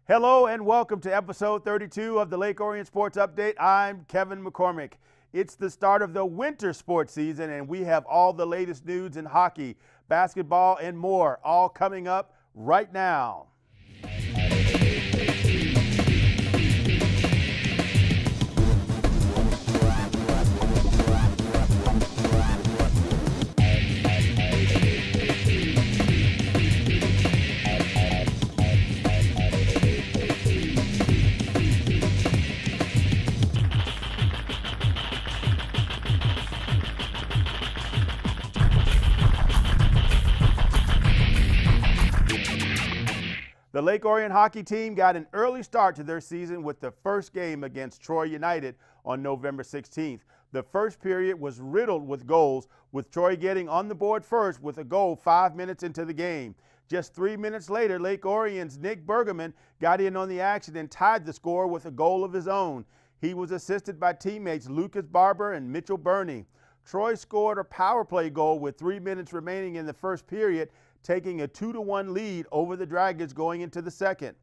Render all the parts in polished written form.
Hello and welcome to episode 32 of the Lake Orion Sports Update. I'm Kevin McCormick. It's the start of the winter sports season and we have all the latest news in hockey, basketball, and more all coming up right now. The Lake Orion hockey team got an early start to their season with the first game against Troy United on November 16th. The first period was riddled with goals, with Troy getting on the board first with a goal 5 minutes into the game. Just 3 minutes later, Lake Orion's Nick Bergerman got in on the action and tied the score with a goal of his own. He was assisted by teammates Lucas Barber and Mitchell Burney. Troy scored a power play goal with 3 minutes remaining in the first period, taking a 2-1 lead over the Dragons going into the second.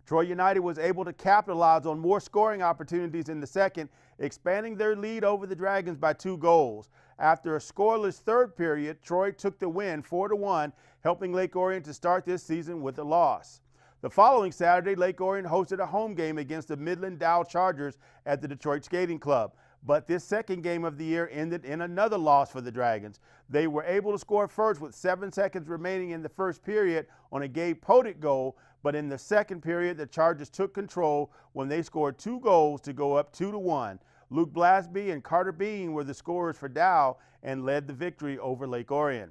Troy United was able to capitalize on more scoring opportunities in the second, expanding their lead over the Dragons by 2 goals. After a scoreless third period, Troy took the win 4-1, helping Lake Orion to start this season with a loss. The following Saturday, Lake Orion hosted a home game against the Midland Dow Chargers at the Detroit Skating Club. But this second game of the year ended in another loss for the Dragons. They were able to score first with 7 seconds remaining in the first period on a Gabe Podick goal, but in the second period, the Chargers took control when they scored 2 goals to go up 2-1. Luke Blasby and Carter Bean were the scorers for Dow and led the victory over Lake Orion.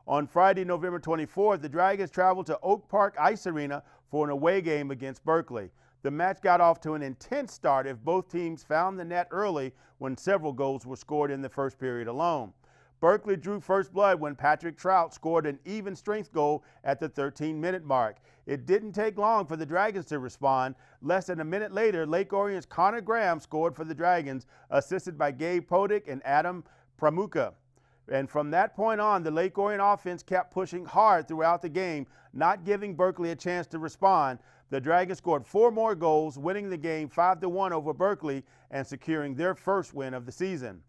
On Friday, November 24th, the Dragons traveled to Oak Park Ice Arena for an away game against Berkeley. The match got off to an intense start if both teams found the net early when several goals were scored in the first period alone. Berkeley drew first blood when Patrick Trout scored an even strength goal at the 13-minute mark. It didn't take long for the Dragons to respond. Less than a minute later, Lake Orion's Connor Graham scored for the Dragons, assisted by Gabe Podick and Adam Pramuka. And from that point on, the Lake Orion offense kept pushing hard throughout the game, not giving Berkeley a chance to respond. The Dragons scored 4 more goals, winning the game 5-1 over Berkeley and securing their first win of the season.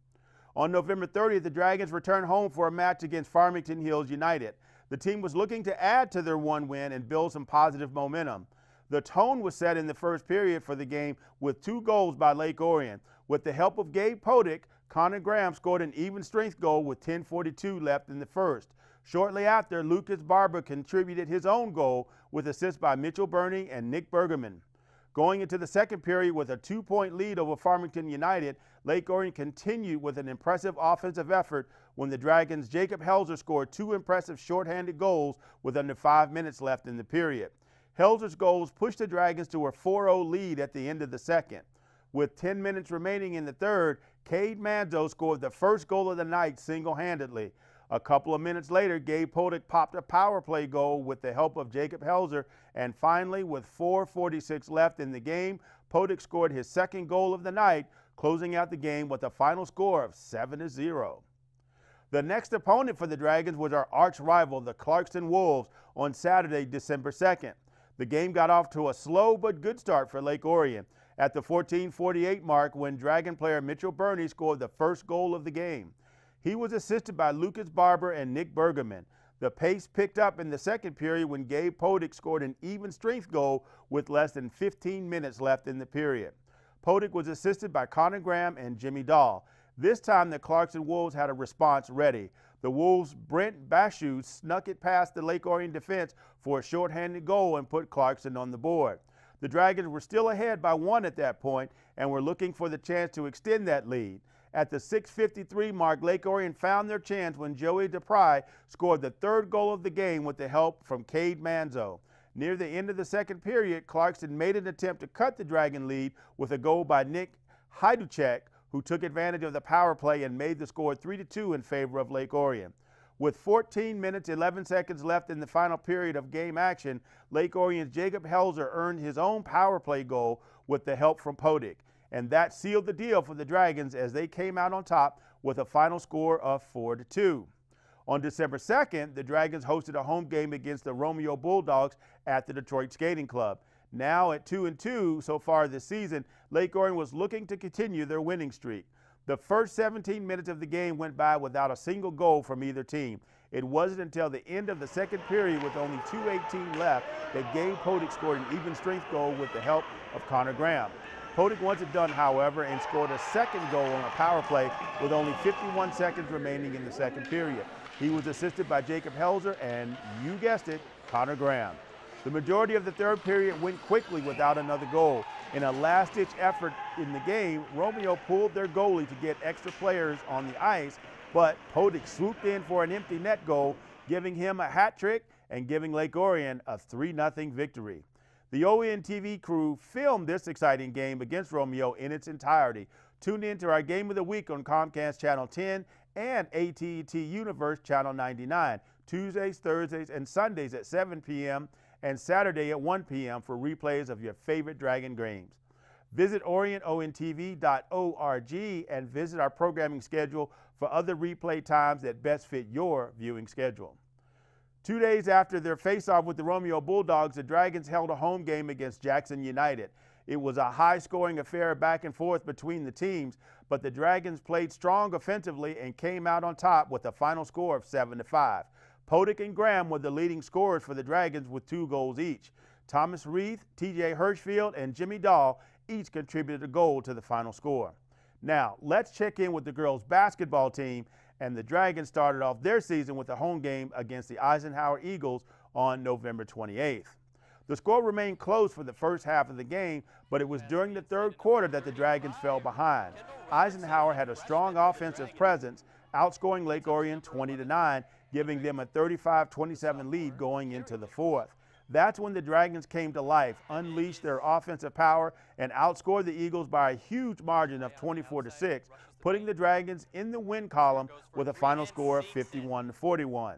On November 30th, the Dragons returned home for a match against Farmington Hills United. The team was looking to add to their one win and build some positive momentum. The tone was set in the first period for the game with 2 goals by Lake Orion. With the help of Gabe Podick, Connor Graham scored an even strength goal with 10:42 left in the first. Shortly after, Lucas Barber contributed his own goal with assists by Mitchell Burney and Nick Bergerman. Going into the second period with a 2-point lead over Farmington United, Lake Orion continued with an impressive offensive effort when the Dragons' Jacob Helzer scored 2 impressive shorthanded goals with under 5 minutes left in the period. Helzer's goals pushed the Dragons to a 4-0 lead at the end of the second. With 10 minutes remaining in the third, Cade Manzo scored the first goal of the night single-handedly. A couple of minutes later, Gabe Podick popped a power play goal with the help of Jacob Helzer, and finally, with 4:46 left in the game, Podick scored his second goal of the night, closing out the game with a final score of 7-0. The next opponent for the Dragons was our arch rival, the Clarkston Wolves, on Saturday, December 2nd. The game got off to a slow but good start for Lake Orion at the 14:48 mark when Dragon player Mitchell Burney scored the first goal of the game. He was assisted by Lucas Barber and Nick Bergerman. The pace picked up in the second period when Gabe Podick scored an even strength goal with less than 15 minutes left in the period. Podick was assisted by Connor Graham and Jimmy Dahl. This time the Clarkston Wolves had a response ready. The Wolves' Brent Bashu snuck it past the Lake Orion defense for a shorthanded goal and put Clarkston on the board. The Dragons were still ahead by 1 at that point and were looking for the chance to extend that lead. At the 6:53 mark, Lake Orion found their chance when Joey DePry scored the 3rd goal of the game with the help from Cade Manzo. Near the end of the second period, Clarkston made an attempt to cut the Dragon lead with a goal by Nick Heiduchek, who took advantage of the power play and made the score 3-2 in favor of Lake Orion. With 14 minutes, 11 seconds left in the final period of game action, Lake Orion's Jacob Helzer earned his own power play goal with the help from Podick. And that sealed the deal for the Dragons as they came out on top with a final score of 4-2. On December 2nd, the Dragons hosted a home game against the Romeo Bulldogs at the Detroit Skating Club. Now at 2-2 so far this season, Lake Orion was looking to continue their winning streak. The first 17 minutes of the game went by without a single goal from either team. It wasn't until the end of the second period with only 2:18 left that Gabe Podick scored an even strength goal with the help of Connor Graham. Podick wasn't done, however, and scored a second goal on a power play with only 51 seconds remaining in the second period. He was assisted by Jacob Helzer and, you guessed it, Connor Graham. The majority of the third period went quickly without another goal. In a last-ditch effort in the game, Romeo pulled their goalie to get extra players on the ice, but Podick swooped in for an empty net goal, giving him a hat trick and giving Lake Orion a 3-0 victory. The OEN TV crew filmed this exciting game against Romeo in its entirety. Tune in to our Game of the Week on Comcast Channel 10 and AT&T Universe Channel 99, Tuesdays, Thursdays, and Sundays at 7 p.m. and Saturday at 1 p.m. for replays of your favorite Dragon games. Visit OrionONTV.org and visit our programming schedule for other replay times that best fit your viewing schedule. 2 days after their face-off with the Romeo Bulldogs, the Dragons held a home game against Jackson United. It was a high-scoring affair back and forth between the teams, but the Dragons played strong offensively and came out on top with a final score of 7-5. Podick and Graham were the leading scorers for the Dragons with 2 goals each. Thomas Reith, TJ Hirschfield, and Jimmy Dahl each contributed a goal to the final score. Now, let's check in with the girls' basketball team, and the Dragons started off their season with a home game against the Eisenhower Eagles on November 28th. The score remained close for the first half of the game, but it was during the third quarter that the Dragons fell behind. Eisenhower had a strong offensive presence, outscoring Lake Orion 20-9, giving them a 35-27 lead going into the fourth. That's when the Dragons came to life, unleashed their offensive power, and outscored the Eagles by a huge margin of 24-6, putting the Dragons in the win column with a final score of 51-41.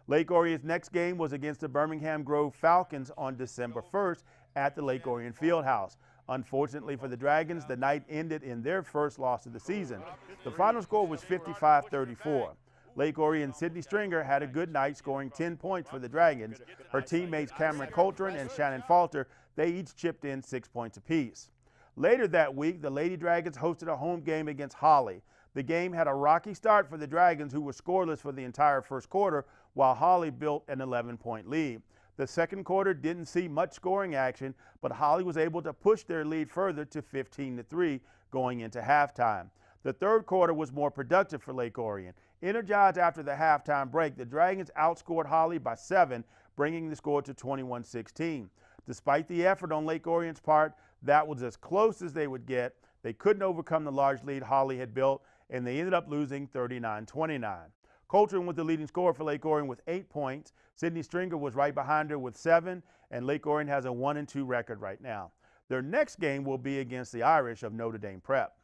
Lake Orion's next game was against the Birmingham Grove Falcons on December 1st at the Lake Orion Fieldhouse. Unfortunately for the Dragons, the night ended in their first loss of the season. The final score was 55-34. Lake Orion's Sydney Stringer had a good night, scoring 10 points for the Dragons. Her teammates Cameron Coltrane and Shannon Falter, they each chipped in 6 points apiece. Later that week, the Lady Dragons hosted a home game against Holly. The game had a rocky start for the Dragons, who were scoreless for the entire first quarter, while Holly built an 11-point lead. The second quarter didn't see much scoring action, but Holly was able to push their lead further to 15-3 going into halftime. The third quarter was more productive for Lake Orion. Energized after the halftime break, the Dragons outscored Holly by 7, bringing the score to 21-16. Despite the effort on Lake Orion's part, that was as close as they would get. They couldn't overcome the large lead Holly had built, and they ended up losing 39-29. Coltrane was the leading scorer for Lake Orion with 8 points. Sydney Stringer was right behind her with 7, and Lake Orion has a 1-2 record right now. Their next game will be against the Irish of Notre Dame Prep.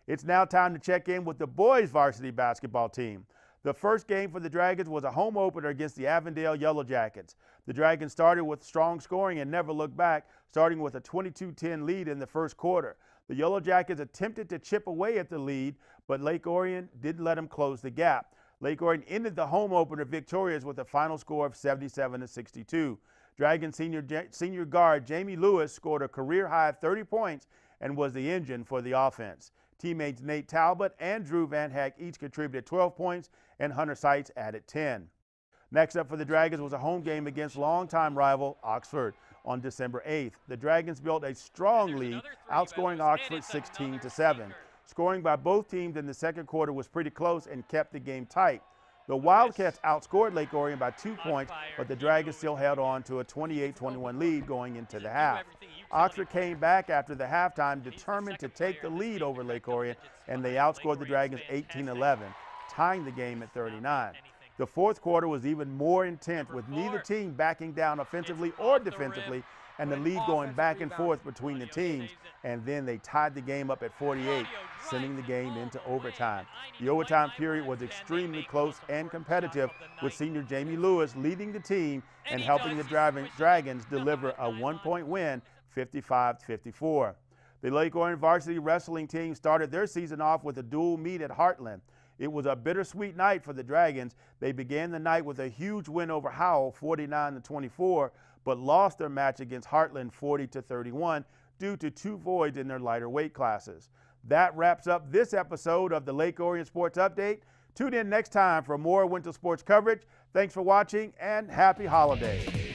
It's now time to check in with the boys varsity basketball team. The first game for the Dragons was a home opener against the Avondale Yellow Jackets. The Dragons started with strong scoring and never looked back, starting with a 22-10 lead in the first quarter. The Yellow Jackets attempted to chip away at the lead, but Lake Orion didn't let them close the gap. Lake Orion ended the home opener victorious with a final score of 77-62. Dragon senior guard Jamie Lewis scored a career-high 30 points and was the engine for the offense. Teammates Nate Talbot and Drew Van Heck each contributed 12 points, and Hunter Seitz added 10. Next up for the Dragons was a home game against longtime rival Oxford on December 8th. The Dragons built a strong lead, outscoring Oxford 16-7. Scoring by both teams in the second quarter was pretty close and kept the game tight. The Wildcats outscored Lake Orion by 2 points, but the Dragons still held on to a 28-21 lead going into the half. Oxford came back after the halftime determined to take the lead over Lake Orion, and they outscored the Dragons 18-11, tying the game at 39. The fourth quarter was even more intense, with neither team backing down offensively or defensively, and the lead going back and forth between the teams, and then they tied the game up at 48, sending the game into overtime. The overtime period was extremely close and competitive, with senior Jamie Lewis leading the team and helping the Dragons deliver a 1-point win, 55-54. The Lake Orion varsity wrestling team started their season off with a dual meet at Heartland. It was a bittersweet night for the Dragons. They began the night with a huge win over Howell, 49-24, but lost their match against Heartland 40-31 due to 2 voids in their lighter weight classes. That wraps up this episode of the Lake Orion Sports Update. Tune in next time for more winter sports coverage. Thanks for watching and happy holidays.